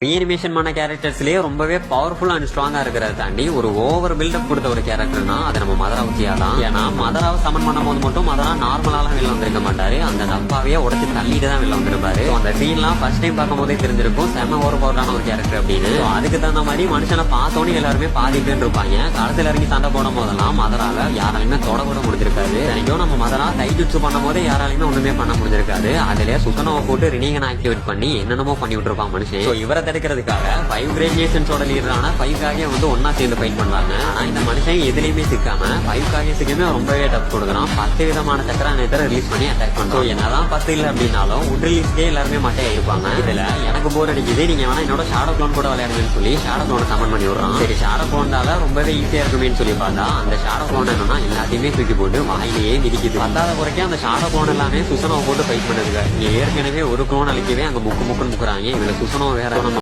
Reanimation பண்ண கேரக்டர்ஸ்லயே ரொம்பவே powerful and ஸ்ட்ராங்கா இருக்கிறத தாண்டி ஒரு ஓவர் பில்டப் கொடுத்த ஒரு கேரக்டர்னா அது நம்ம மதரா உச்சியா தான். ஏன்னா மதராவை சமன் பண்ணும் போது மட்டும் மதரா நார்மலாலாம் வெளில வந்திருக்க மாட்டாரு, அந்த டப்பாவே உடச்சு தள்ளிட்டு தான் வெளில வந்திருப்பாரு. அந்த சீன்லாம் ஃபர்ஸ்ட் டைம் பார்க்கும் போதே தெரிஞ்சிருக்கும் செம்ம ஓவர் பவரான ஒரு கேரக்டர் அப்படின்னு. அதுக்கு தகுந்த மாதிரி மனுஷனை பார்த்தோன்னே எல்லாருமே பாதி பேர் இருப்பாங்க. களத்துல இறங்கி சண்டை போடும் போதெல்லாம் மதரால யாராலுமே தொட கூட முடிஞ்சிருக்காது. எனக்கும் நம்ம மதரா தைஜுட்சு பண்ணும் போதே யாராலுமே ஒண்ணுமே பண்ண முடிஞ்சிருக்காது. அதுலயே சுத்தனவை போட்டு ரினிகன் ஆக்டிவேட் பண்ணி என்னென்னமோ பண்ணி விட்டுருப்பான் மனுஷன். இவரை தடுக்கிறதுக்காக 5 கிரேட் நேஷன்ஸோட லீடரான 5 வந்து ஒன்னா சேர்ந்து ஃபைட் பண்றாங்க. ஆனா இந்த மனுஷன் எதுலயுமே சிக்காம 5 ரொம்பவே டப் கொடுக்குறான். 10 விதமான சக்கரானத்தை ரிலீஸ் பண்ணி அட்டாக் பண்றோம். என்னதான் 10 இல்ல அப்படின்னாலும் உட் ரிலீஸ்க்கே எல்லாருமே மட்டையா இருப்பாங்க. இதுல எனக்கு போர் அடிக்குது, நீங்க வேணா என்னோட ஷாடோ க்ளோன் கூட விளையாடுங்கன்னு சொல்லி ஷாடோ க்ளோனை சமன் பண்ணி விடுறான். சரி ஷாடோ க்ளோனால ரொம்பவே ஈஸியா இருக்குமே சொல்லி பார்த்தா அந்த ஷாடோ க்ளோன் என்னன்னா எல்லாத்தையுமே தூக்கி போட்டு வாயிலேயே மிதிக்குது. 10வது குறைக்கும் அந்த ஷாடோ க்ளோன் எல்லாமே சுசனவை போட்டு ஃபைட் பண்ணுதுங்க. ஏற்கனவே ஒரு க்ளோன் அழிக்கவே அங்க முக்குன்னு முக்குறாங்க. இதுல சுசனோ வேற நம்ம